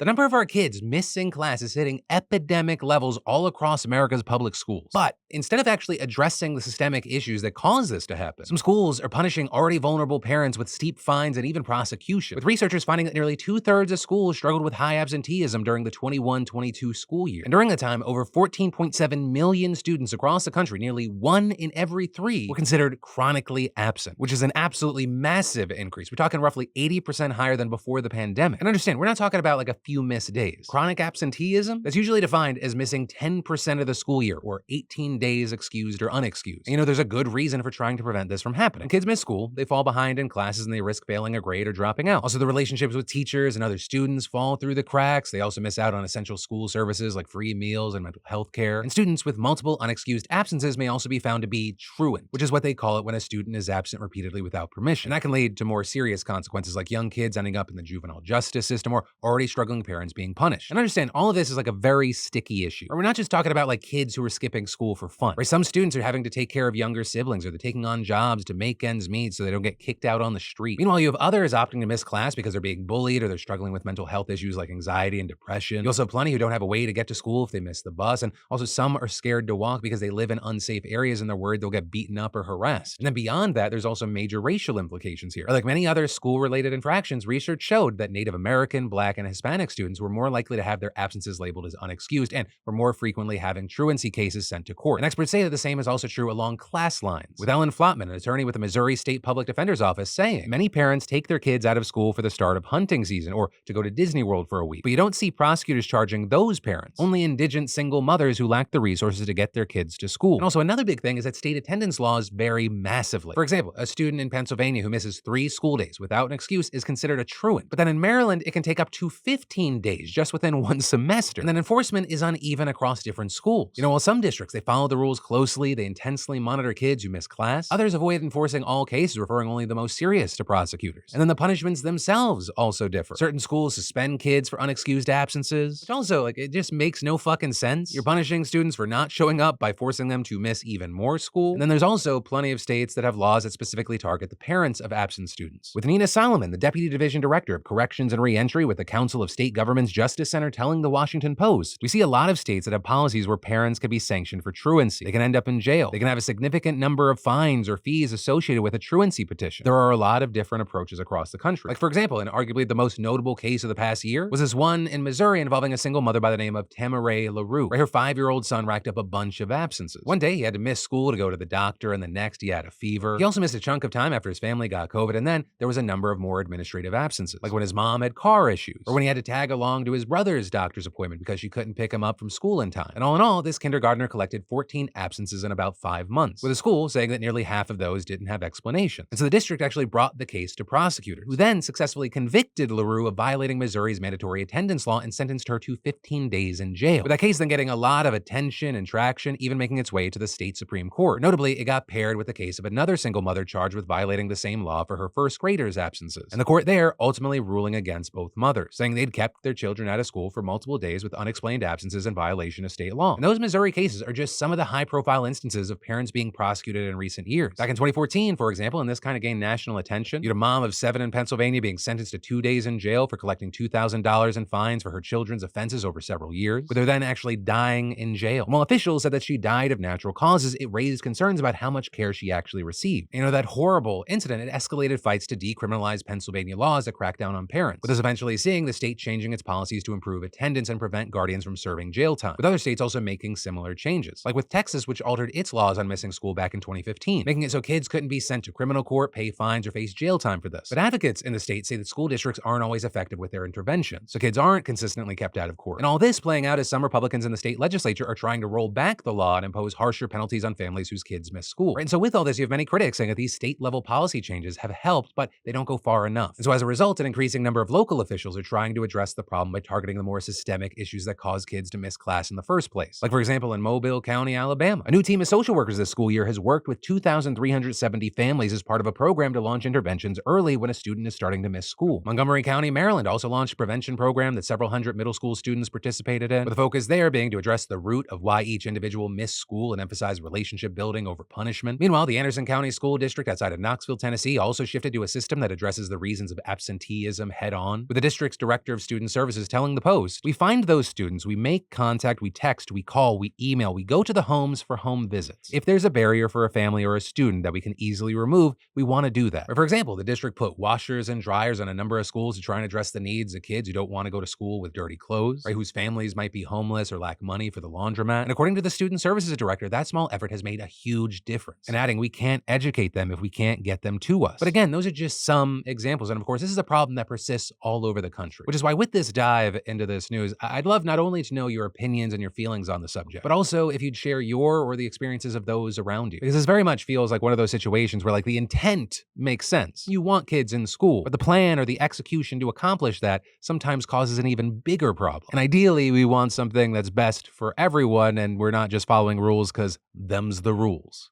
The number of our kids missing class is hitting epidemic levels all across America's public schools. But instead of actually addressing the systemic issues that cause this to happen, some schools are punishing already vulnerable parents with steep fines and even prosecution, with researchers finding that nearly 2/3 of schools struggled with high absenteeism during the 21-22 school year. And during that time, over 14.7 million students across the country, nearly 1 in every 3, were considered chronically absent, which is an absolutely massive increase. We're talking roughly 80% higher than before the pandemic. And understand, we're not talking about like a few missed days. Chronic absenteeism, that's usually defined as missing 10% of the school year, or 18 days excused or unexcused. And there's a good reason for trying to prevent this from happening. When kids miss school, they fall behind in classes and they risk failing a grade or dropping out. Also, the relationships with teachers and other students fall through the cracks. They also miss out on essential school services like free meals and mental health care. And students with multiple unexcused absences may also be found to be truant, which is what they call it when a student is absent repeatedly without permission. And that can lead to more serious consequences like young kids ending up in the juvenile justice system or already struggling parents being punished. And understand, all of this is like a very sticky issue. Or we're not just talking about like kids who are skipping school for fun, right? Some students are having to take care of younger siblings, or they're taking on jobs to make ends meet so they don't get kicked out on the street. Meanwhile, you have others opting to miss class because they're being bullied or they're struggling with mental health issues like anxiety and depression. You also have plenty who don't have a way to get to school if they miss the bus. And also some are scared to walk because they live in unsafe areas and they're worried they'll get beaten up or harassed. And then beyond that, there's also major racial implications here. Like many other school-related infractions, research showed that Native American, Black, and Hispanic students were more likely to have their absences labeled as unexcused and were more frequently having truancy cases sent to court. And experts say that the same is also true along class lines, with Ellen Flotman, an attorney with the Missouri State Public Defender's Office, saying many parents take their kids out of school for the start of hunting season or to go to Disney World for a week. But you don't see prosecutors charging those parents, only indigent single mothers who lack the resources to get their kids to school. And also another big thing is that state attendance laws vary massively. For example, a student in Pennsylvania who misses 3 school days without an excuse is considered a truant. But then in Maryland, it can take up to 15 days just within one semester. And then enforcement is uneven across different schools. While some districts, they follow the rules closely, they intensely monitor kids who miss class. Others avoid enforcing all cases, referring only the most serious to prosecutors. And then the punishments themselves also differ. Certain schools suspend kids for unexcused absences, which also, it just makes no fucking sense. You're punishing students for not showing up by forcing them to miss even more school. And then there's also plenty of states that have laws that specifically target the parents of absent students. With Nina Solomon, the Deputy Division Director of Corrections and Reentry with the Council of State Governments Justice Center, telling the Washington Post, we see a lot of states that have policies where parents can be sanctioned for truancy. They can end up in jail. They can have a significant number of fines or fees associated with a truancy petition. There are a lot of different approaches across the country. Like, for example, and arguably the most notable case of the past year was this one in Missouri involving a single mother by the name of Tamaray LaRue. Her 5-year-old son racked up a bunch of absences. One day, he had to miss school to go to the doctor, and the next, he had a fever. He also missed a chunk of time after his family got COVID, and then there was a number of more administrative absences, like when his mom had car issues, or when he had to tag along to his brother's doctor's appointment because she couldn't pick him up from school in time. And all in all, this kindergartner collected 14 absences in about 5 months, with the school saying that nearly half of those didn't have explanation. And so the district actually brought the case to prosecutors, who then successfully convicted LaRue of violating Missouri's mandatory attendance law and sentenced her to 15 days in jail, with that case then getting a lot of attention and traction, even making its way to the state Supreme Court. Notably, it got paired with the case of another single mother charged with violating the same law for her first graders' absences, and the court there ultimately ruling against both mothers, saying they'd kept their children out of school for multiple days with unexplained absences in violation of state law. And those Missouri cases are just some of the high-profile instances of parents being prosecuted in recent years. Back in 2014, for example, and this kind of gained national attention, you had a mom of 7 in Pennsylvania being sentenced to 2 days in jail for collecting $2,000 in fines for her children's offenses over several years, with her then actually dying in jail. While officials said that she died of natural causes, it raised concerns about how much care she actually received. That horrible incident, it escalated fights to decriminalize Pennsylvania laws that crack down on parents, with us eventually seeing the state changing its policies to improve attendance and prevent guardians from serving jail time, with other states also making similar changes, like with Texas, which altered its laws on missing school back in 2015, making it so kids couldn't be sent to criminal court, pay fines, or face jail time for this. But advocates in the state say that school districts aren't always effective with their interventions, so kids aren't consistently kept out of court. And all this playing out as some Republicans in the state legislature are trying to roll back the law and impose harsher penalties on families whose kids miss school. Right? And so with all this, you have many critics saying that these state-level policy changes have helped, but they don't go far enough. And so as a result, an increasing number of local officials are trying to address the problem by targeting the more systemic issues that cause kids to miss class in the first place. Like, for example, in Mobile County, Alabama, a new team of social workers this school year has worked with 2,370 families as part of a program to launch interventions early when a student is starting to miss school. Montgomery County, Maryland also launched a prevention program that several hundred middle school students participated in, with the focus there being to address the root of why each individual missed school and emphasize relationship building over punishment. Meanwhile, the Anderson County School District outside of Knoxville, Tennessee also shifted to a system that addresses the reasons of absenteeism head-on, with the district's Director of student services telling the Post, "We find those students, we make contact, we text, we call, we email, we go to the homes for home visits. If there's a barrier for a family or a student that we can easily remove, we want to do that." Or for example, the district put washers and dryers on a number of schools to try and address the needs of kids who don't want to go to school with dirty clothes, right, whose families might be homeless or lack money for the laundromat. And according to the student services director, that small effort has made a huge difference. And adding, "We can't educate them if we can't get them to us." But again, those are just some examples. And of course, this is a problem that persists all over the country, which is why with this dive into this news, I'd love not only to know your opinions and your feelings on the subject, but also if you'd share your or the experiences of those around you. Because this very much feels like one of those situations where like the intent makes sense. You want kids in school, but the plan or the execution to accomplish that sometimes causes an even bigger problem. And ideally, we want something that's best for everyone and we're not just following rules because them's the rules.